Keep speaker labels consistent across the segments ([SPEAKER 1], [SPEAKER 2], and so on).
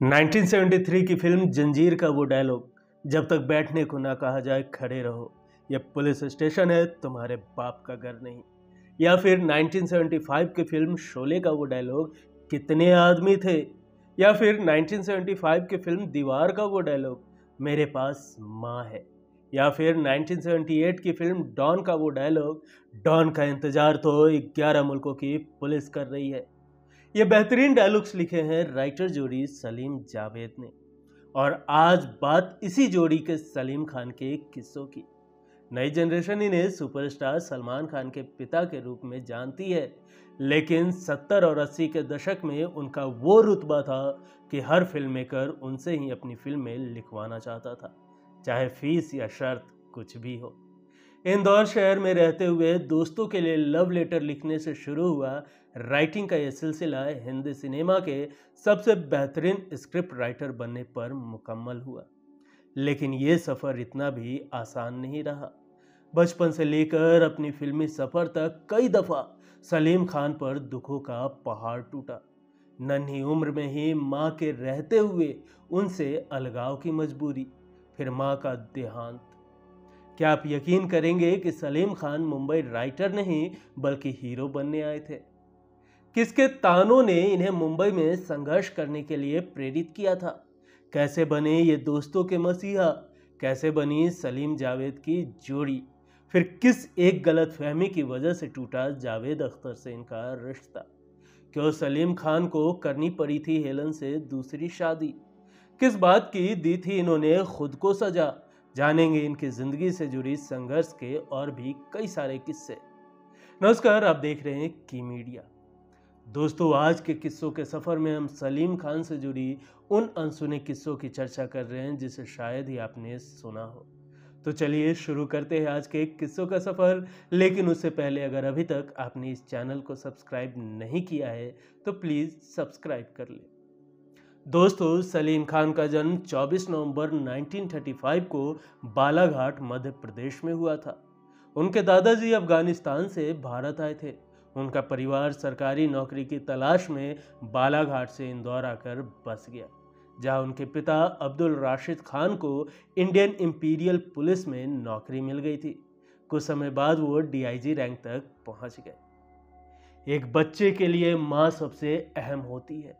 [SPEAKER 1] 1973 की फिल्म जंजीर का वो डायलॉग, जब तक बैठने को ना कहा जाए खड़े रहो, यह पुलिस स्टेशन है तुम्हारे बाप का घर नहीं। या फिर 1975 की फिल्म शोले का वो डायलॉग, कितने आदमी थे। या फिर 1975 की फिल्म दीवार का वो डायलॉग, मेरे पास माँ है। या फिर 1978 की फिल्म डॉन का वो डायलॉग, डॉन का इंतजार तो 11 मुल्कों की पुलिस कर रही है। ये बेहतरीन डायलॉग्स लिखे हैं राइटर जोड़ी सलीम जावेद ने। और आज बात इसी जोड़ी के सलीम खान के किस्सों की। नई जनरेशन इन्हें सुपरस्टार सलमान खान के पिता के रूप में जानती है, लेकिन 70 और 80 के दशक में उनका वो रुतबा था कि हर फिल्म मेकर उनसे ही अपनी फिल्में लिखवाना चाहता था, चाहे फीस या शर्त कुछ भी हो। इंदौर शहर में रहते हुए दोस्तों के लिए लव लेटर लिखने से शुरू हुआ राइटिंग का यह सिलसिला हिंदी सिनेमा के सबसे बेहतरीन स्क्रिप्ट राइटर बनने पर मुकम्मल हुआ। लेकिन ये सफ़र इतना भी आसान नहीं रहा। बचपन से लेकर अपनी फिल्मी सफ़र तक कई दफ़ा सलीम खान पर दुखों का पहाड़ टूटा। नन्ही उम्र में ही माँ के रहते हुए उनसे अलगाव की मजबूरी, फिर माँ का देहांत। क्या आप यकीन करेंगे कि सलीम खान मुंबई राइटर नहीं बल्कि हीरो बनने आए थे। किसके तानों ने इन्हें मुंबई में संघर्ष करने के लिए प्रेरित किया था। कैसे बने ये दोस्तों के मसीहा, कैसे बनी सलीम जावेद की जोड़ी, फिर किस एक गलत फहमी की वजह से टूटा जावेद अख्तर से इनका रिश्ता। क्यों सलीम खान को करनी पड़ी थी हेलन से दूसरी शादी, किस बात की दी थी इन्होंने खुद को सजा। जानेंगे इनकी जिंदगी से जुड़ी संघर्ष के और भी कई सारे किस्से। नमस्कार, आप देख रहे हैं की मीडिया। दोस्तों, आज के किस्सों के सफर में हम सलीम खान से जुड़ी उन अनसुने किस्सों की चर्चा कर रहे हैं जिसे शायद ही आपने सुना हो। तो चलिए शुरू करते हैं आज के किस्सों का सफर। लेकिन उससे पहले अगर अभी तक आपने इस चैनल को सब्सक्राइब नहीं किया है तो प्लीज सब्सक्राइब कर लें। दोस्तों, सलीम खान का जन्म 24 नवंबर 1935 को बालाघाट मध्य प्रदेश में हुआ था। उनके दादाजी अफगानिस्तान से भारत आए थे। उनका परिवार सरकारी नौकरी की तलाश में बालाघाट से इंदौर आकर बस गया, जहां उनके पिता अब्दुल राशिद खान को इंडियन इंपीरियल पुलिस में नौकरी मिल गई थी। कुछ समय बाद वो डीआईजी रैंक तक पहुंच गए। एक बच्चे के लिए माँ सबसे अहम होती है,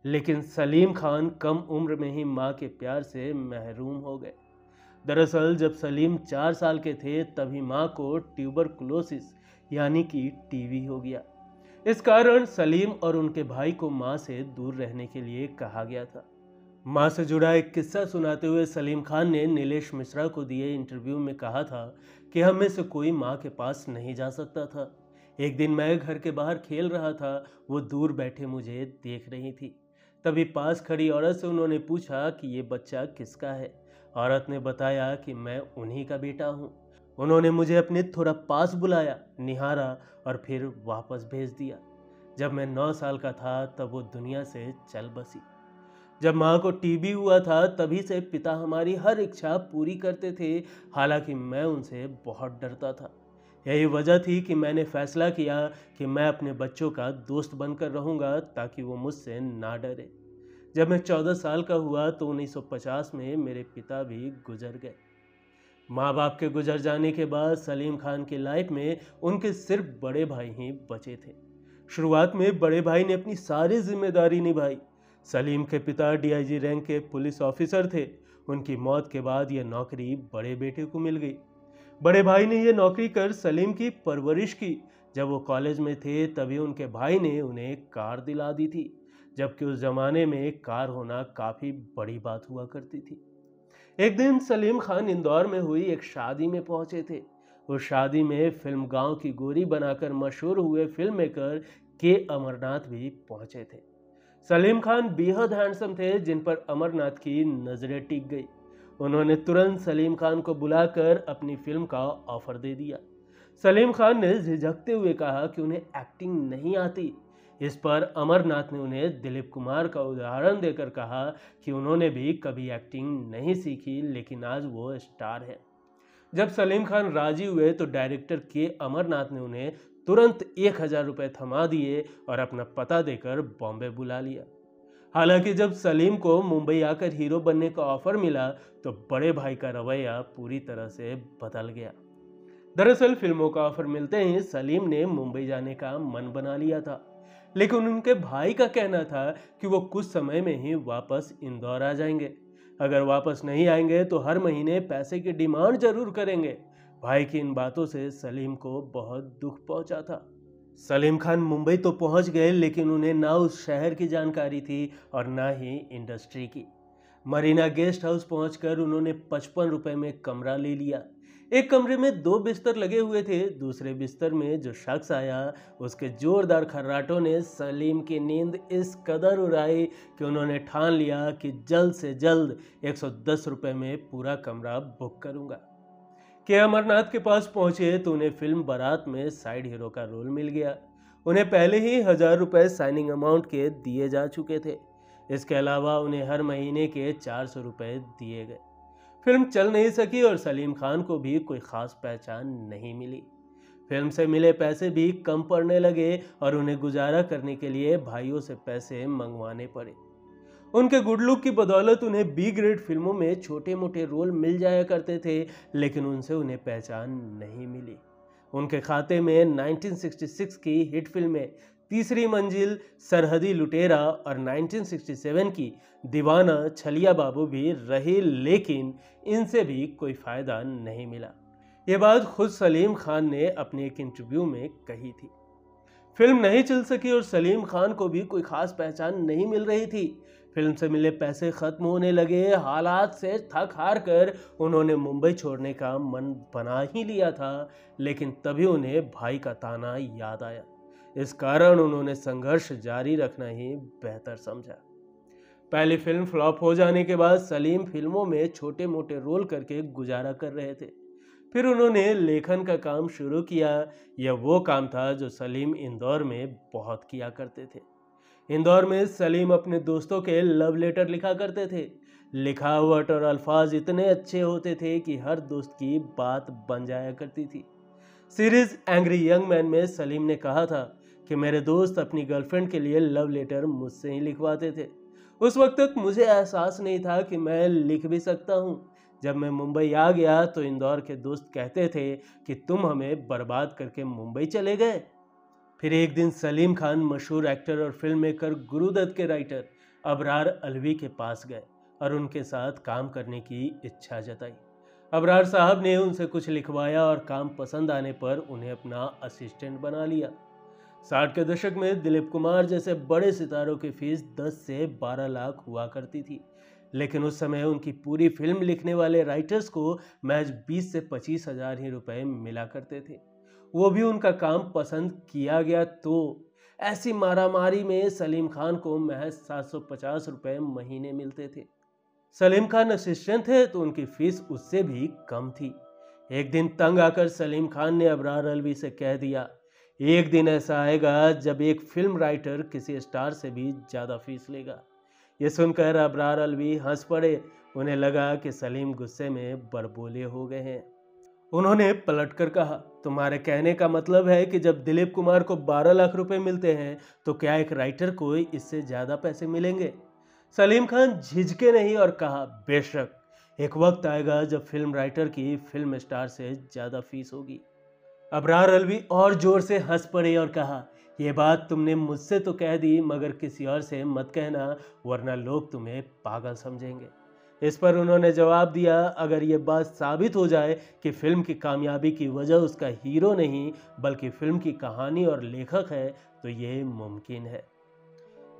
[SPEAKER 1] लेकिन सलीम खान कम उम्र में ही मां के प्यार से महरूम हो गए। दरअसल जब सलीम 4 साल के थे तभी मां को ट्यूबरकुलोसिस यानी कि टीबी हो गया। इस कारण सलीम और उनके भाई को मां से दूर रहने के लिए कहा गया था। मां से जुड़ा एक किस्सा सुनाते हुए सलीम खान ने नीलेश मिश्रा को दिए इंटरव्यू में कहा था कि हम में से कोई मां के पास नहीं जा सकता था। एक दिन मैं घर के बाहर खेल रहा था, वो दूर बैठे मुझे देख रही थी। तभी पास खड़ी औरत से उन्होंने पूछा कि ये बच्चा किसका है। औरत ने बताया कि मैं उन्हीं का बेटा हूँ। उन्होंने मुझे अपने थोड़ा पास बुलाया, निहारा और फिर वापस भेज दिया। जब मैं 9 साल का था तब वो दुनिया से चल बसी। जब माँ को टीबी हुआ था तभी से पिता हमारी हर इच्छा पूरी करते थे, हालांकि मैं उनसे बहुत डरता था। यही वजह थी कि मैंने फैसला किया कि मैं अपने बच्चों का दोस्त बनकर रहूंगा ताकि वो मुझसे ना डरे। जब मैं 14 साल का हुआ तो 1950 में मेरे पिता भी गुजर गए। माँ बाप के गुजर जाने के बाद सलीम खान की लाइफ में उनके सिर्फ बड़े भाई ही बचे थे। शुरुआत में बड़े भाई ने अपनी सारी जिम्मेदारी निभाई। सलीम के पिता डीआईजी रैंक के पुलिस ऑफिसर थे। उनकी मौत के बाद यह नौकरी बड़े बेटे को मिल गई। बड़े भाई ने यह नौकरी कर सलीम की परवरिश की। जब वो कॉलेज में थे तभी उनके भाई ने उन्हें एक कार दिला दी थी, जबकि उस जमाने में एक कार होना काफ़ी बड़ी बात हुआ करती थी। एक दिन सलीम खान इंदौर में हुई एक शादी में पहुंचे थे। उस शादी में फिल्म गांव की गोरी बनाकर मशहूर हुए फिल्म मेकर के अमरनाथ भी पहुंचे थे। सलीम खान बेहद हैंडसम थे, जिन पर अमरनाथ की नजरें टिक गई। उन्होंने तुरंत सलीम खान को बुलाकर अपनी फिल्म का ऑफर दे दिया। सलीम खान ने झिझकते हुए कहा कि उन्हें एक्टिंग नहीं आती। इस पर अमरनाथ ने उन्हें दिलीप कुमार का उदाहरण देकर कहा कि उन्होंने भी कभी एक्टिंग नहीं सीखी, लेकिन आज वो स्टार है। जब सलीम खान राजी हुए तो डायरेक्टर के अमरनाथ ने उन्हें तुरंत 1000 रुपये थमा दिए और अपना पता देकर बॉम्बे बुला लिया। हालांकि जब सलीम को मुंबई आकर हीरो बनने का ऑफर मिला तो बड़े भाई का रवैया पूरी तरह से बदल गया। दरअसल फिल्मों का ऑफर मिलते ही सलीम ने मुंबई जाने का मन बना लिया था, लेकिन उनके भाई का कहना था कि वो कुछ समय में ही वापस इंदौर आ जाएंगे। अगर वापस नहीं आएंगे तो हर महीने पैसे की डिमांड जरूर करेंगे। भाई की इन बातों से सलीम को बहुत दुख पहुंचा था। सलीम खान मुंबई तो पहुंच गए, लेकिन उन्हें ना उस शहर की जानकारी थी और ना ही इंडस्ट्री की। मरीना गेस्ट हाउस पहुंचकर उन्होंने 55 रुपए में कमरा ले लिया। एक कमरे में 2 बिस्तर लगे हुए थे। दूसरे बिस्तर में जो शख्स आया उसके जोरदार खर्राटों ने सलीम की नींद इस कदर उड़ाई कि उन्होंने ठान लिया कि जल्द से जल्द 110 रुपए में पूरा कमरा बुक करूंगा। के अमरनाथ के पास पहुंचे तो उन्हें फिल्म बारात में साइड हीरो का रोल मिल गया। उन्हें पहले ही 1000 रुपए साइनिंग अमाउंट के दिए जा चुके थे। इसके अलावा उन्हें हर महीने के 400 रुपए दिए गए। फिल्म चल नहीं सकी और सलीम खान को भी कोई खास पहचान नहीं मिली। फिल्म से मिले पैसे भी कम पड़ने लगे और उन्हें गुजारा करने के लिए भाइयों से पैसे मंगवाने पड़े। उनके गुड लुक की बदौलत उन्हें बी ग्रेड फिल्मों में छोटे मोटे रोल मिल जाया करते थे, लेकिन उनसे उन्हें पहचान नहीं मिली। उनके खाते में 1966 की हिट फिल्में तीसरी मंजिल, सरहदी लुटेरा और 1967 की दीवाना, छलिया बाबू भी रही, लेकिन इनसे भी कोई फायदा नहीं मिला। ये बात खुद सलीम खान ने अपने एक इंटरव्यू में कही थी। फिल्म नहीं चल सकी और सलीम खान को भी कोई खास पहचान नहीं मिल रही थी। फिल्म से मिले पैसे खत्म होने लगे। हालात से थक हार कर उन्होंने मुंबई छोड़ने का मन बना ही लिया था, लेकिन तभी उन्हें भाई का ताना याद आया। इस कारण उन्होंने संघर्ष जारी रखना ही बेहतर समझा। पहली फिल्म फ्लॉप हो जाने के बाद सलीम फिल्मों में छोटे मोटे रोल करके गुजारा कर रहे थे। फिर उन्होंने लेखन का काम शुरू किया। यह वो काम था जो सलीम इंदौर में बहुत किया करते थे। इंदौर में सलीम अपने दोस्तों के लव लेटर लिखा करते थे। लिखावट और अल्फाज इतने अच्छे होते थे कि हर दोस्त की बात बन जाया करती थी। सीरीज एंग्री यंग मैन में सलीम ने कहा था कि मेरे दोस्त अपनी गर्लफ्रेंड के लिए लव लेटर मुझसे ही लिखवाते थे। उस वक्त तक मुझे एहसास नहीं था कि मैं लिख भी सकता हूँ। जब मैं मुंबई आ गया तो इंदौर के दोस्त कहते थे कि तुम हमें बर्बाद करके मुंबई चले गए। फिर एक दिन सलीम खान मशहूर एक्टर और फिल्म मेकर गुरुदत्त के राइटर अबरार अलवी के पास गए और उनके साथ काम करने की इच्छा जताई। अबरार साहब ने उनसे कुछ लिखवाया और काम पसंद आने पर उन्हें अपना असिस्टेंट बना लिया। 60 के दशक में दिलीप कुमार जैसे बड़े सितारों की फीस 10 से 12 लाख हुआ करती थी, लेकिन उस समय उनकी पूरी फिल्म लिखने वाले राइटर्स को महज 20 से 25 हजार ही रुपए मिला करते थे। वो भी उनका काम पसंद किया गया तो ऐसी मारामारी में सलीम खान को महज 750 रुपए महीने मिलते थे। सलीम खान असिस्टेंट थे तो उनकी फीस उससे भी कम थी। एक दिन तंग आकर सलीम खान ने अबरार अलवी से कह दिया, एक दिन ऐसा आएगा जब एक फिल्म राइटर किसी स्टार से भी ज़्यादा फीस लेगा। ये सुनकर अबरार अलवी हंस पड़े। उन्हें लगा कि सलीम गुस्से में बड़बोले हो गए हैं। उन्होंने पलटकर कहा, तुम्हारे कहने का मतलब है कि जब दिलीप कुमार को 12 लाख रुपए मिलते हैं तो क्या एक राइटर को इससे ज़्यादा पैसे मिलेंगे? सलीम खान झिझके नहीं और कहा, बेशक, एक वक्त आएगा जब फिल्म राइटर की फिल्म स्टार से ज़्यादा फीस होगी। अबरार अलवी और जोर से हंस पड़े और कहा, यह बात तुमने मुझसे तो कह दी, मगर किसी और से मत कहना, वरना लोग तुम्हें पागल समझेंगे। इस पर उन्होंने जवाब दिया, अगर ये बात साबित हो जाए कि फिल्म की कामयाबी की वजह उसका हीरो नहीं बल्कि फिल्म की कहानी और लेखक है तो ये मुमकिन है।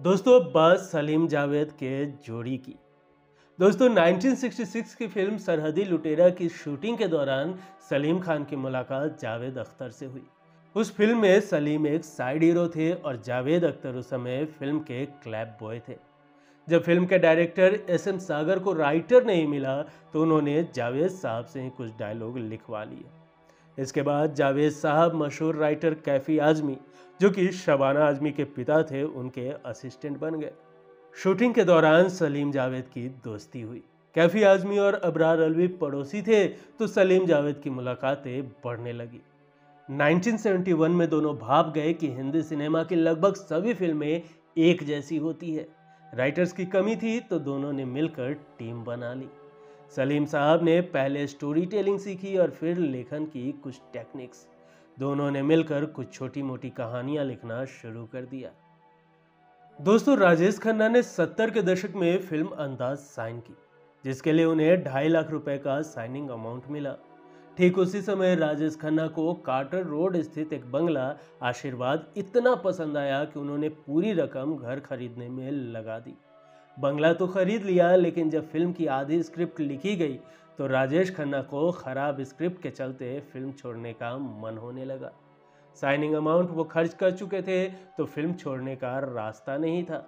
[SPEAKER 1] दोस्तों, बात सलीम जावेद के जोड़ी की। दोस्तों, 1966 की फिल्म सरहदी लुटेरा की शूटिंग के दौरान सलीम खान की मुलाकात जावेद अख्तर से हुई। उस फिल्म में सलीम एक साइड हीरो थे और जावेद अख्तर उस समय फिल्म के क्लैप बॉय थे। जब फिल्म के डायरेक्टर SM सागर को राइटर नहीं मिला तो उन्होंने जावेद साहब से ही कुछ डायलॉग लिखवा लिए। इसके बाद जावेद साहब मशहूर राइटर कैफी आजमी, जो कि शबाना आजमी के पिता थे, उनके असिस्टेंट बन गए। शूटिंग के दौरान सलीम जावेद की दोस्ती हुई। कैफी आजमी और अबरार अलवी पड़ोसी थे तो सलीम जावेद की मुलाकातें बढ़ने लगी। 1971 में दोनों भाप गए कि हिंदी सिनेमा की लगभग सभी फिल्में एक जैसी होती है। राइटर्स की कमी थी तो दोनों ने मिलकर टीम बना ली। सलीम साहब ने पहले स्टोरी टेलिंग सीखी और फिर लेखन की कुछ टेक्निक्स। दोनों ने मिलकर कुछ छोटी मोटी कहानियां लिखना शुरू कर दिया। दोस्तों, राजेश खन्ना ने 70 के दशक में फिल्म अंदाज साइन की, जिसके लिए उन्हें 2.5 लाख रुपए का साइनिंग अमाउंट मिला। ठीक उसी समय राजेश खन्ना को कार्टर रोड स्थित एक बंगला आशीर्वाद इतना पसंद आया कि उन्होंने पूरी रकम घर खरीदने में लगा दी। बंगला तो खरीद लिया, लेकिन जब फिल्म की आधी स्क्रिप्ट लिखी गई तो राजेश खन्ना को खराब स्क्रिप्ट के चलते फिल्म छोड़ने का मन होने लगा। साइनिंग अमाउंट वो खर्च कर चुके थे तो फिल्म छोड़ने का रास्ता नहीं था।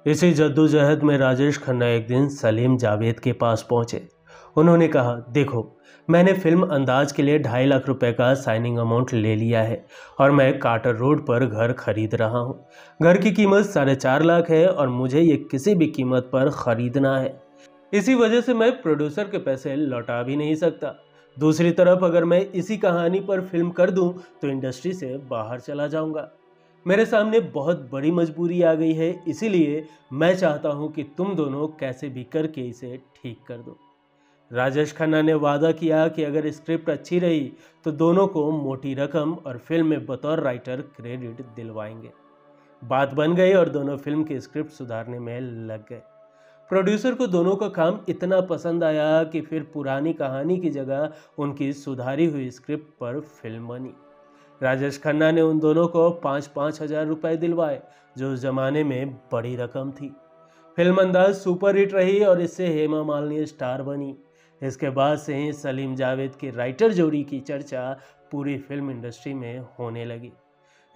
[SPEAKER 1] इसी जद्दोजहद में राजेश खन्ना एक दिन सलीम जावेद के पास पहुंचे। उन्होंने कहा, देखो, मैंने फिल्म अंदाज के लिए 2.5 लाख रुपए का साइनिंग अमाउंट ले लिया है और मैं कार्टर रोड पर घर खरीद रहा हूँ। घर की कीमत 4.5 लाख है और मुझे ये किसी भी कीमत पर खरीदना है। इसी वजह से मैं प्रोड्यूसर के पैसे लौटा भी नहीं सकता। दूसरी तरफ अगर मैं इसी कहानी पर फिल्म कर दूं तो इंडस्ट्री से बाहर चला जाऊंगा। मेरे सामने बहुत बड़ी मजबूरी आ गई है, इसीलिए मैं चाहता हूं कि तुम दोनों कैसे भी करके इसे ठीक कर दो। राजेश खन्ना ने वादा किया कि अगर स्क्रिप्ट अच्छी रही तो दोनों को मोटी रकम और फिल्म में बतौर राइटर क्रेडिट दिलवाएंगे। बात बन गई और दोनों फिल्म की स्क्रिप्ट सुधारने में लग गए। प्रोड्यूसर को दोनों का काम इतना पसंद आया कि फिर पुरानी कहानी की जगह उनकी सुधारी हुई स्क्रिप्ट पर फिल्म बनी। राजेश खन्ना ने उन दोनों को 5-5 हजार रुपए दिलवाए, जो उस जमाने में बड़ी रकम थी। फिल्म अंदाज सुपर हिट रही और इससे हेमा मालिनी स्टार बनी। इसके बाद से ही सलीम जावेद की राइटर जोड़ी की चर्चा पूरी फिल्म इंडस्ट्री में होने लगी।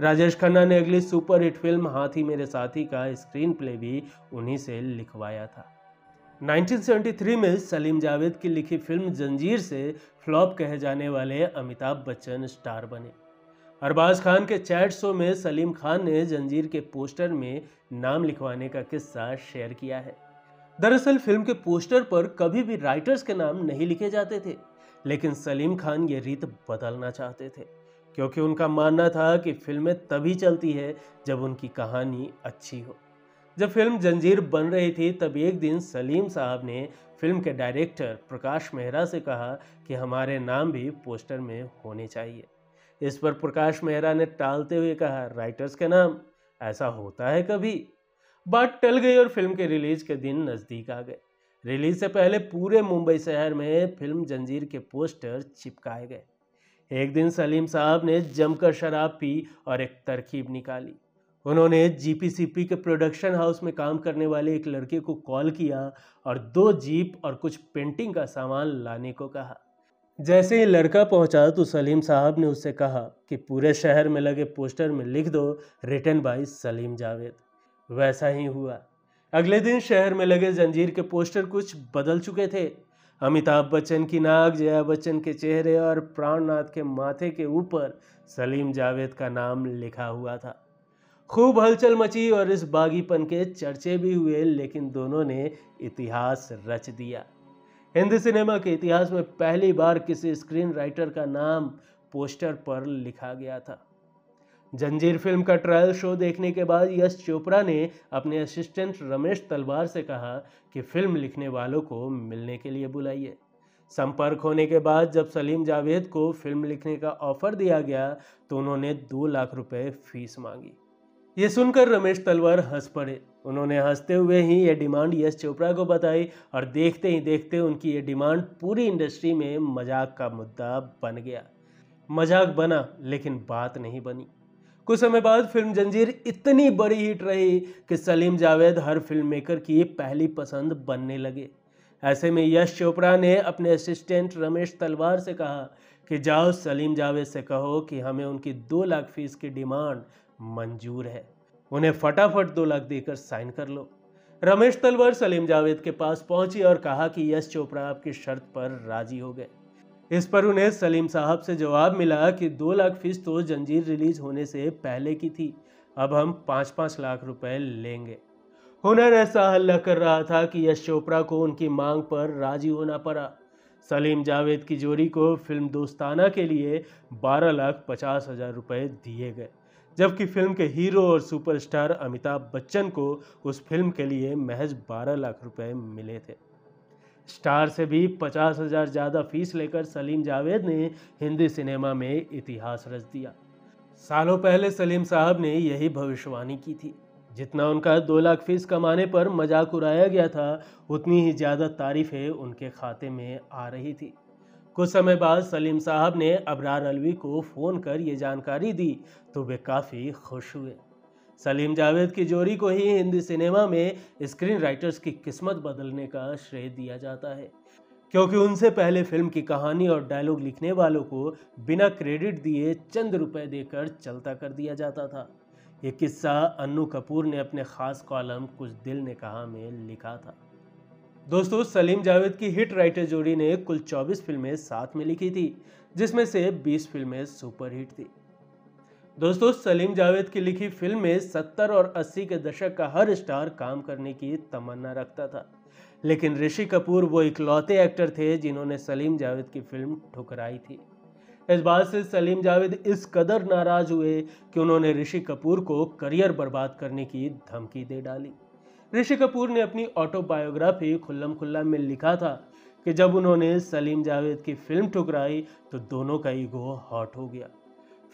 [SPEAKER 1] राजेश खन्ना ने अगली सुपर हिट फिल्म हाथी मेरे साथी का स्क्रीन प्ले भी उन्हीं से लिखवाया था। 1973 में सलीम जावेद की लिखी फिल्म जंजीर से फ्लॉप कहे जाने वाले अमिताभ बच्चन स्टार बने। अरबाज खान के चैट शो में सलीम खान ने जंजीर के पोस्टर में नाम लिखवाने का किस्सा शेयर किया है। दरअसल फिल्म के पोस्टर पर कभी भी राइटर्स के नाम नहीं लिखे जाते थे, लेकिन सलीम खान ये रीत बदलना चाहते थे, क्योंकि उनका मानना था कि फिल्में तभी चलती है जब उनकी कहानी अच्छी हो। जब फिल्म जंजीर बन रही थी तब एक दिन सलीम साहब ने फिल्म के डायरेक्टर प्रकाश मेहरा से कहा कि हमारे नाम भी पोस्टर में होने चाहिए। इस पर प्रकाश मेहरा ने टालते हुए कहा, राइटर्स के नाम, ऐसा होता है कभी? बात टल गई और फिल्म के रिलीज के दिन नज़दीक आ गए। रिलीज से पहले पूरे मुंबई शहर में फिल्म जंजीर के पोस्टर चिपकाए गए। एक दिन सलीम साहब ने जमकर शराब पी और एक तरकीब निकाली। उन्होंने जीपीसीपी के प्रोडक्शन हाउस में काम करने वाले एक लड़के को कॉल किया और 2 जीप और कुछ पेंटिंग का सामान लाने को कहा। जैसे ही लड़का पहुंचा तो सलीम साहब ने उससे कहा कि पूरे शहर में लगे पोस्टर में लिख दो, रिटन बाय सलीम जावेद। वैसा ही हुआ। अगले दिन शहर में लगे जंजीर के पोस्टर कुछ बदल चुके थे। अमिताभ बच्चन की नाक, जया बच्चन के चेहरे और प्राणनाथ के माथे के ऊपर सलीम जावेद का नाम लिखा हुआ था। खूब हलचल मची और इस बागीपन के चर्चे भी हुए, लेकिन दोनों ने इतिहास रच दिया। हिंदी सिनेमा के इतिहास में पहली बार किसी स्क्रीन राइटर का नाम पोस्टर पर लिखा गया था। जंजीर फिल्म का ट्रायल शो देखने के बाद यश चोपड़ा ने अपने असिस्टेंट रमेश तलवार से कहा कि फिल्म लिखने वालों को मिलने के लिए बुलाइए। संपर्क होने के बाद जब सलीम जावेद को फिल्म लिखने का ऑफर दिया गया तो उन्होंने 2 लाख रुपए फीस मांगी। ये सुनकर रमेश तलवार हंस पड़े। उन्होंने हंसते हुए ही ये डिमांड यश चोपड़ा को बताई और देखते ही देखते उनकी ये डिमांड पूरी इंडस्ट्री में मजाक का मुद्दा बन गया। मजाक बना लेकिन बात नहीं बनी। कुछ समय बाद फिल्म जंजीर इतनी बड़ी हिट रही कि सलीम जावेद हर फिल्म मेकर की पहली पसंद बनने लगे। ऐसे में यश चोपड़ा ने अपने असिस्टेंट रमेश तलवार से कहा कि जाओ सलीम जावेद से कहो कि हमें उनकी 2 लाख फीस की डिमांड मंजूर है, उन्हें फटाफट 2 लाख देकर साइन कर लो। रमेश तलवार सलीम जावेद के पास पहुंची और कहा कि यश चोपड़ा आपकी शर्त पर राजी हो गए। इस पर उन्हें सलीम साहब से जवाब मिला कि 2 लाख फीस तो जंजीर रिलीज होने से पहले की थी, अब हम 5-5 लाख रुपए लेंगे। हुनर ऐसा हल्ला कर रहा था कि यश चोपड़ा को उनकी मांग पर राजी होना पड़ा। सलीम जावेद की जोड़ी को फिल्म दोस्ताना के लिए 12,50,000 रुपए दिए गए, जबकि फिल्म के हीरो और सुपरस्टार अमिताभ बच्चन को उस फिल्म के लिए महज 12 लाख रुपए मिले थे। स्टार से भी 50,000 ज़्यादा फीस लेकर सलीम जावेद ने हिंदी सिनेमा में इतिहास रच दिया। सालों पहले सलीम साहब ने यही भविष्यवाणी की थी। जितना उनका 2 लाख फीस कमाने पर मजाक उड़ाया गया था, उतनी ही ज़्यादा तारीफें उनके खाते में आ रही थी। कुछ समय बाद सलीम साहब ने अबरार अलवी को फ़ोन कर ये जानकारी दी तो वे काफ़ी खुश हुए। सलीम जावेद की जोड़ी को ही हिंदी सिनेमा में स्क्रीन राइटर्स की किस्मत बदलने का श्रेय दिया जाता है, क्योंकि उनसे पहले फिल्म की कहानी और डायलॉग लिखने वालों को बिना क्रेडिट दिए चंद रुपए देकर चलता कर दिया जाता था। ये किस्सा अन्नू कपूर ने अपने खास कॉलम कुछ दिल ने कहा में लिखा था। दोस्तों, सलीम जावेद की हिट राइटर जोड़ी ने कुल 24 फिल्में साथ में लिखी थी, जिसमें से 20 फिल्में सुपरहिट थी। दोस्तों, सलीम जावेद की लिखी फिल्म में 70 और 80 के दशक का हर स्टार काम करने की तमन्ना रखता था, लेकिन ऋषि कपूर वो इकलौते एक्टर थे जिन्होंने सलीम जावेद की फिल्म ठुकराई थी। इस बात से सलीम जावेद इस कदर नाराज हुए कि उन्होंने ऋषि कपूर को करियर बर्बाद करने की धमकी दे डाली। ऋषि कपूर ने अपनी ऑटोबायोग्राफी खुल्लम खुल्ला में लिखा था कि जब उन्होंने सलीम जावेद की फिल्म ठुकराई तो दोनों का ईगो हॉट हो गया।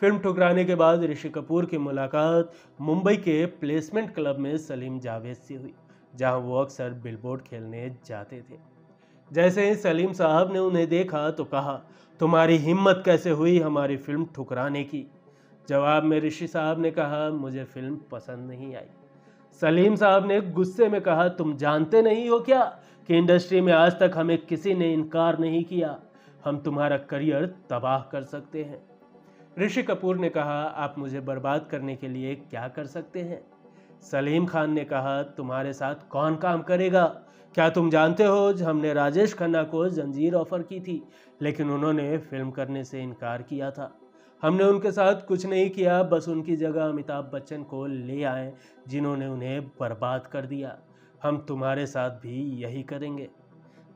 [SPEAKER 1] फिल्म ठुकराने के बाद ऋषि कपूर की मुलाकात मुंबई के प्लेसमेंट क्लब में सलीम जावेद से हुई, जहां वो अक्सर बिलबोर्ड खेलने जाते थे। जैसे ही सलीम साहब ने उन्हें देखा तो कहा, तुम्हारी हिम्मत कैसे हुई हमारी फिल्म ठुकराने की। जवाब में ऋषि साहब ने कहा, मुझे फिल्म पसंद नहीं आई। सलीम साहब ने गुस्से में कहा, तुम जानते नहीं हो क्या कि इंडस्ट्री में आज तक हमें किसी ने इनकार नहीं किया, हम तुम्हारा करियर तबाह कर सकते हैं। ऋषि कपूर ने कहा, आप मुझे बर्बाद करने के लिए क्या कर सकते हैं। सलीम खान ने कहा, तुम्हारे साथ कौन काम करेगा। क्या तुम जानते हो हमने राजेश खन्ना को जंजीर ऑफर की थी, लेकिन उन्होंने फिल्म करने से इनकार किया था। हमने उनके साथ कुछ नहीं किया, बस उनकी जगह अमिताभ बच्चन को ले आए जिन्होंने उन्हें बर्बाद कर दिया। हम तुम्हारे साथ भी यही करेंगे।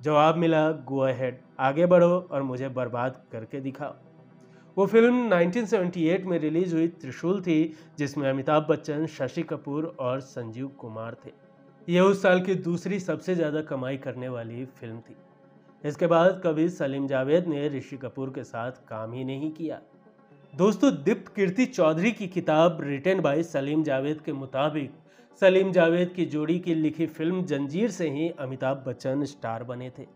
[SPEAKER 1] जवाब मिला, गो अहेड, आगे बढ़ो और मुझे बर्बाद करके दिखाओ। वो फिल्म 1978 में रिलीज हुई त्रिशूल थी, जिसमें अमिताभ बच्चन, शशि कपूर और संजीव कुमार थे। यह उस साल की दूसरी सबसे ज़्यादा कमाई करने वाली फिल्म थी। इसके बाद कभी सलीम जावेद ने ऋषि कपूर के साथ काम ही नहीं किया। दोस्तों, दीप्त कीर्ति चौधरी की किताब रिटन बाय सलीम जावेद के मुताबिक सलीम जावेद की जोड़ी की लिखी फिल्म जंजीर से ही अमिताभ बच्चन स्टार बने थे।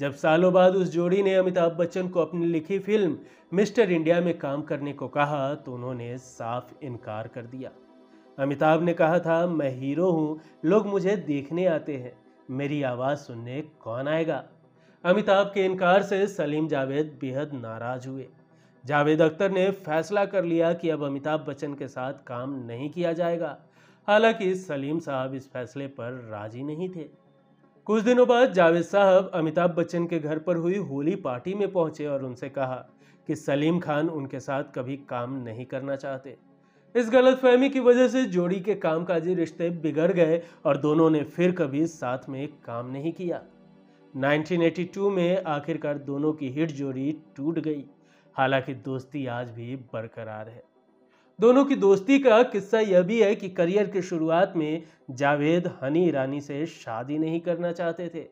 [SPEAKER 1] जब सालों बाद उस जोड़ी ने अमिताभ बच्चन को अपनी लिखी फिल्म मिस्टर इंडिया में काम करने को कहा तो उन्होंने साफ इनकार कर दिया। अमिताभ ने कहा था, मैं हीरो हूँ, लोग मुझे देखने आते हैं, मेरी आवाज़ सुनने कौन आएगा। अमिताभ के इनकार से सलीम जावेद बेहद नाराज हुए। जावेद अख्तर ने फैसला कर लिया कि अब अमिताभ बच्चन के साथ काम नहीं किया जाएगा। हालांकि सलीम साहब इस फैसले पर राजी नहीं थे। कुछ दिनों बाद जावेद साहब अमिताभ बच्चन के घर पर हुई होली पार्टी में पहुंचे और उनसे कहा कि सलीम खान उनके साथ कभी काम नहीं करना चाहते। इस गलतफहमी की वजह से जोड़ी के कामकाजी रिश्ते बिगड़ गए और दोनों ने फिर कभी साथ में काम नहीं किया। 1982 में आखिरकार दोनों की हिट जोड़ी टूट गई। हालांकि दोस्ती आज भी बरकरार है। दोनों की दोस्ती का किस्सा यह भी है कि करियर की शुरुआत में जावेद हनी ईरानी से शादी नहीं करना चाहते थे।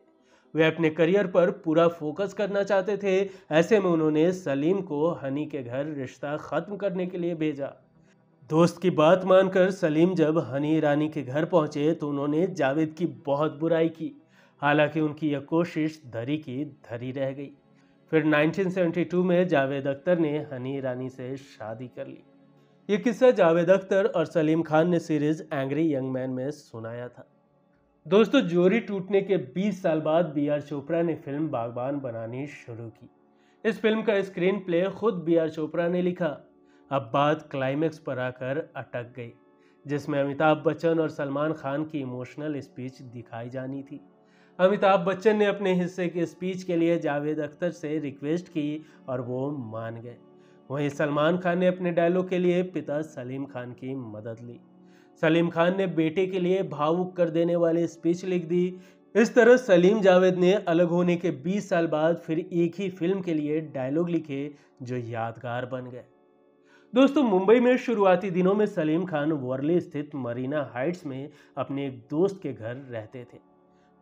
[SPEAKER 1] वे अपने करियर पर पूरा फोकस करना चाहते थे। ऐसे में उन्होंने सलीम को हनी के घर रिश्ता खत्म करने के लिए भेजा। दोस्त की बात मानकर सलीम जब हनी ईरानी के घर पहुंचे तो उन्होंने जावेद की बहुत बुराई की। हालांकि उनकी यह कोशिश धरी की धरी रह गई। फिर 1972 में जावेद अख्तर ने हनी ईरानी से शादी कर ली। ये किस्सा जावेद अख्तर और सलीम खान ने सीरीज एंग्री यंग मैन में सुनाया था। दोस्तों, जोड़ी टूटने के 20 साल बाद बी.आर. चोपड़ा ने फिल्म बागबान बनानी शुरू की। इस फिल्म का स्क्रीन प्ले खुद बी.आर. चोपड़ा ने लिखा। अब बात क्लाइमेक्स पर आकर अटक गई, जिसमें अमिताभ बच्चन और सलमान खान की इमोशनल स्पीच दिखाई जानी थी। अमिताभ बच्चन ने अपने हिस्से की स्पीच के लिए जावेद अख्तर से रिक्वेस्ट की और वो मान गए। वहीं सलमान खान ने अपने डायलॉग के लिए पिता सलीम खान की मदद ली। सलीम खान ने बेटे के लिए भावुक कर देने वाली स्पीच लिख दी। इस तरह सलीम जावेद ने अलग होने के 20 साल बाद फिर एक ही फिल्म के लिए डायलॉग लिखे जो यादगार बन गए। दोस्तों, मुंबई में शुरुआती दिनों में सलीम खान वर्ली स्थित मरीना हाइट्स में अपने एक दोस्त के घर रहते थे।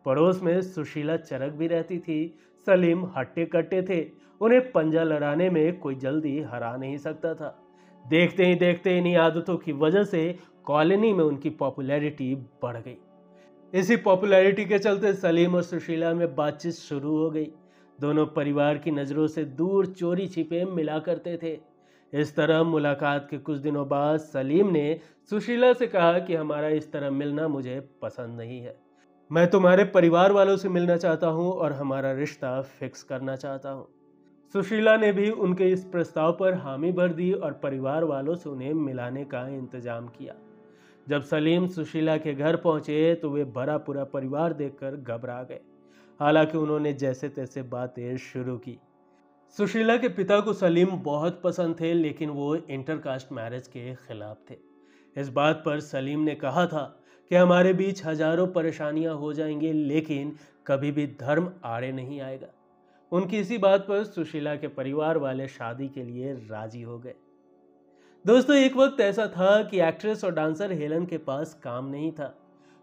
[SPEAKER 1] पड़ोस में सुशीला चरक भी रहती थी। सलीम हट्टे कट्टे थे। उन्हें पंजा लड़ाने में कोई जल्दी हरा नहीं सकता था। देखते ही देखते इन्हीं आदतों की वजह से कॉलोनी में उनकी पॉपुलैरिटी बढ़ गई। इसी पॉपुलैरिटी के चलते सलीम और सुशीला में बातचीत शुरू हो गई। दोनों परिवार की नज़रों से दूर चोरी छिपे मिला करते थे। इस तरह मुलाकात के कुछ दिनों बाद सलीम ने सुशीला से कहा कि हमारा इस तरह मिलना मुझे पसंद नहीं है। मैं तुम्हारे परिवार वालों से मिलना चाहता हूँ और हमारा रिश्ता फिक्स करना चाहता हूँ। सुशीला ने भी उनके इस प्रस्ताव पर हामी भर दी और परिवार वालों से उन्हें मिलाने का इंतजाम किया। जब सलीम सुशीला के घर पहुंचे तो वे भरा पूरा परिवार देखकर घबरा गए। हालांकि उन्होंने जैसे तैसे बातें शुरू की। सुशीला के पिता को सलीम बहुत पसंद थे, लेकिन वो इंटरकास्ट मैरिज के खिलाफ थे। इस बात पर सलीम ने कहा था कि हमारे बीच हजारों परेशानियां हो जाएंगी, लेकिन कभी भी धर्म आड़े नहीं आएगा। उनकी इसी बात पर सुशीला के परिवार वाले शादी के लिए राजी हो गए। दोस्तों, एक वक्त ऐसा था कि एक्ट्रेस और डांसर हेलन के पास काम नहीं था।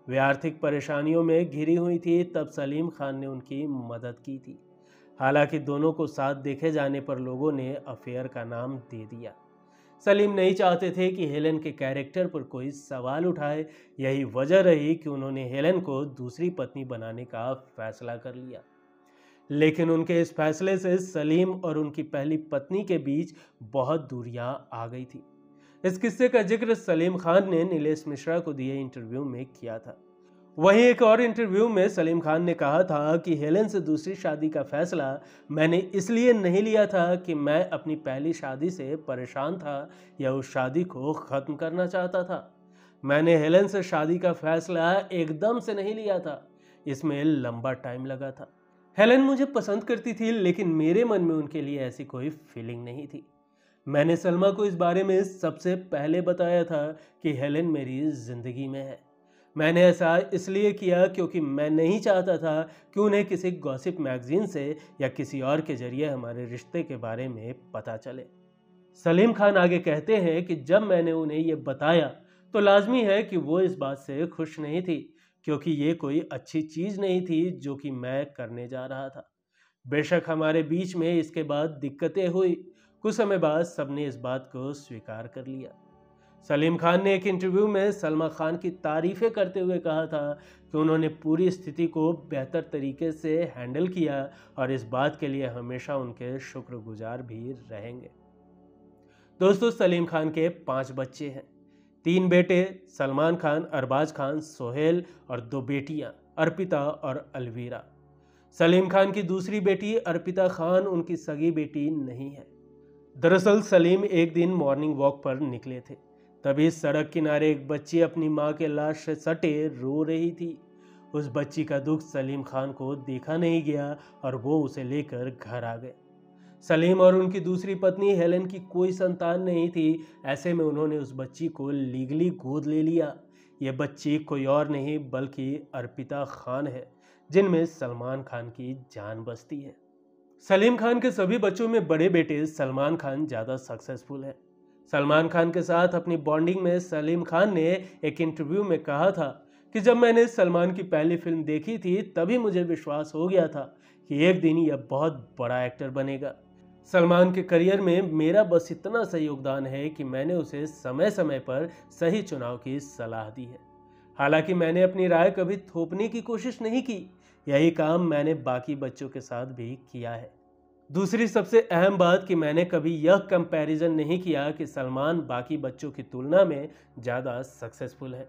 [SPEAKER 1] वे आर्थिक परेशानियों में घिरी हुई थी। तब सलीम खान ने उनकी मदद की थी। हालांकि दोनों को साथ देखे जाने पर लोगों ने अफेयर का नाम दे दिया। सलीम नहीं चाहते थे कि हेलन के कैरेक्टर पर कोई सवाल उठाए। यही वजह रही कि उन्होंने हेलन को दूसरी पत्नी बनाने का फैसला कर लिया। लेकिन उनके इस फैसले से सलीम और उनकी पहली पत्नी के बीच बहुत दूरियां आ गई थी। इस किस्से का जिक्र सलीम खान ने नीलेश मिश्रा को दिए इंटरव्यू में किया था। वहीं एक और इंटरव्यू में सलीम खान ने कहा था कि हेलन से दूसरी शादी का फैसला मैंने इसलिए नहीं लिया था कि मैं अपनी पहली शादी से परेशान था या उस शादी को ख़त्म करना चाहता था। मैंने हेलन से शादी का फैसला एकदम से नहीं लिया था। इसमें लंबा टाइम लगा था। हेलन मुझे पसंद करती थी, लेकिन मेरे मन में उनके लिए ऐसी कोई फीलिंग नहीं थी। मैंने सलमा को इस बारे में सबसे पहले बताया था कि हेलन मेरी ज़िंदगी में है। मैंने ऐसा इसलिए किया क्योंकि मैं नहीं चाहता था कि उन्हें किसी गॉसिप मैगजीन से या किसी और के जरिए हमारे रिश्ते के बारे में पता चले। सलीम खान आगे कहते हैं कि जब मैंने उन्हें ये बताया तो लाजमी है कि वो इस बात से खुश नहीं थी, क्योंकि ये कोई अच्छी चीज़ नहीं थी जो कि मैं करने जा रहा था। बेशक हमारे बीच में इसके बाद दिक्कतें हुई। कुछ समय बाद सबने इस बात को स्वीकार कर लिया। सलीम खान ने एक इंटरव्यू में सलमा खान की तारीफ़ें करते हुए कहा था कि उन्होंने पूरी स्थिति को बेहतर तरीके से हैंडल किया और इस बात के लिए हमेशा उनके शुक्रगुजार भी रहेंगे। दोस्तों, सलीम खान के 5 बच्चे हैं। 3 बेटे सलमान खान, अरबाज खान, सोहेल और 2 बेटियां अर्पिता और अलवीरा। सलीम खान की दूसरी बेटी अर्पिता खान उनकी सगी बेटी नहीं है। दरअसल सलीम एक दिन मॉर्निंग वॉक पर निकले थे। तभी सड़क किनारे एक बच्ची अपनी मां के लाश से सटे रो रही थी। उस बच्ची का दुख सलीम खान को देखा नहीं गया और वो उसे लेकर घर आ गए। सलीम और उनकी दूसरी पत्नी हेलन की कोई संतान नहीं थी। ऐसे में उन्होंने उस बच्ची को लीगली गोद ले लिया। यह बच्ची कोई और नहीं बल्कि अर्पिता खान है, जिनमें सलमान खान की जान बसती है। सलीम खान के सभी बच्चों में बड़े बेटे सलमान खान ज़्यादा सक्सेसफुल है। सलमान खान के साथ अपनी बॉन्डिंग में सलीम खान ने एक इंटरव्यू में कहा था कि जब मैंने सलमान की पहली फिल्म देखी थी तभी मुझे विश्वास हो गया था कि एक दिन यह बहुत बड़ा एक्टर बनेगा। सलमान के करियर में मेरा बस इतना सा योगदान है कि मैंने उसे समय समय पर सही चुनाव की सलाह दी है। हालांकि मैंने अपनी राय कभी थोपने की कोशिश नहीं की। यही काम मैंने बाकी बच्चों के साथ भी किया है। दूसरी सबसे अहम बात कि मैंने कभी यह कंपैरिजन नहीं किया कि सलमान बाकी बच्चों की तुलना में ज़्यादा सक्सेसफुल है।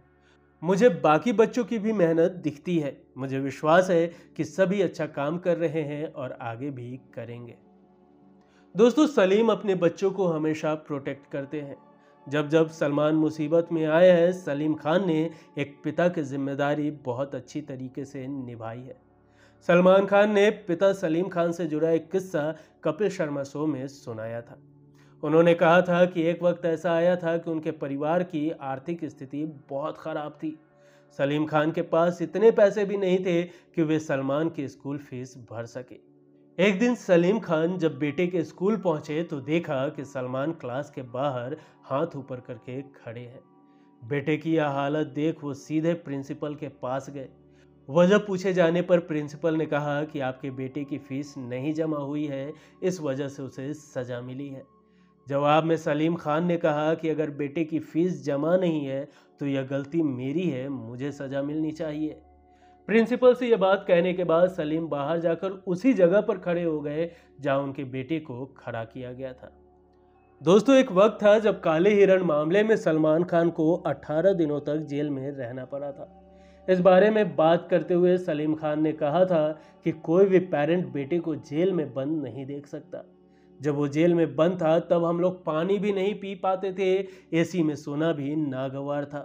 [SPEAKER 1] मुझे बाकी बच्चों की भी मेहनत दिखती है। मुझे विश्वास है कि सभी अच्छा काम कर रहे हैं और आगे भी करेंगे। दोस्तों, सलीम अपने बच्चों को हमेशा प्रोटेक्ट करते हैं। जब जब सलमान मुसीबत में आए हैं, सलीम खान ने एक पिता की जिम्मेदारी बहुत अच्छी तरीके से निभाई है। सलमान खान ने पिता सलीम खान से जुड़ा एक किस्सा कपिल शर्मा शो में सुनाया था। उन्होंने कहा था कि एक वक्त ऐसा आया था कि उनके परिवार की आर्थिक स्थिति बहुत ख़राब थी। सलीम खान के पास इतने पैसे भी नहीं थे कि वे सलमान की स्कूल फीस भर सके। एक दिन सलीम खान जब बेटे के स्कूल पहुंचे तो देखा कि सलमान क्लास के बाहर हाथ ऊपर करके खड़े हैं। बेटे की यह हालत देख वो सीधे प्रिंसिपल के पास गए। वजह पूछे जाने पर प्रिंसिपल ने कहा कि आपके बेटे की फीस नहीं जमा हुई है, इस वजह से उसे सजा मिली है। जवाब में सलीम खान ने कहा कि अगर बेटे की फीस जमा नहीं है तो यह गलती मेरी है, मुझे सजा मिलनी चाहिए। प्रिंसिपल से यह बात कहने के बाद सलीम बाहर जाकर उसी जगह पर खड़े हो गए जहां उनके बेटे को खड़ा किया गया था। दोस्तों, एक वक्त था जब काले हिरण मामले में सलमान खान को 18 दिनों तक जेल में रहना पड़ा था। इस बारे में बात करते हुए सलीम खान ने कहा था कि कोई भी पेरेंट बेटे को जेल में बंद नहीं देख सकता। जब वो जेल में बंद था तब हम लोग पानी भी नहीं पी पाते थे, एसी में सोना भी नागवार था,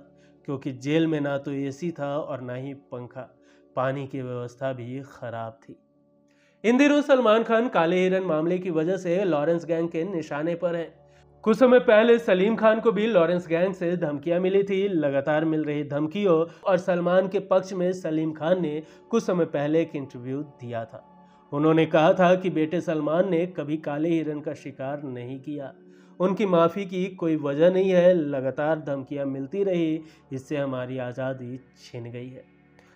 [SPEAKER 1] क्योंकि जेल में ना तो एसी था और ना ही पंखा, पानी की व्यवस्था भी खराब थी। इन दिनों सलमान खान काले हिरण मामले की वजह से लॉरेंस गैंग के निशाने पर हैं। कुछ समय पहले सलीम खान को भी लॉरेंस गैंग से धमकियां मिली थी। लगातार मिल रही धमकियों और सलमान के पक्ष में सलीम खान ने कुछ समय पहले एक इंटरव्यू दिया था। उन्होंने कहा था कि बेटे सलमान ने कभी काले हिरण का शिकार नहीं किया, उनकी माफ़ी की कोई वजह नहीं है, लगातार धमकियां मिलती रही, इससे हमारी आज़ादी छिन गई है।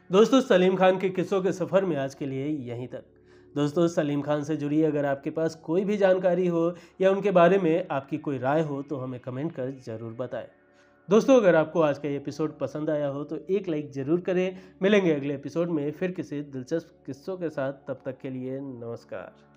[SPEAKER 1] दोस्तों, सलीम खान के किस्सों के सफ़र में आज के लिए यहीं तक। दोस्तों, सलीम खान से जुड़ी अगर आपके पास कोई भी जानकारी हो या उनके बारे में आपकी कोई राय हो तो हमें कमेंट कर ज़रूर बताएं। दोस्तों, अगर आपको आज का ये एपिसोड पसंद आया हो तो एक लाइक ज़रूर करें। मिलेंगे अगले एपिसोड में फिर किसी दिलचस्प किस्सों के साथ। तब तक के लिए नमस्कार।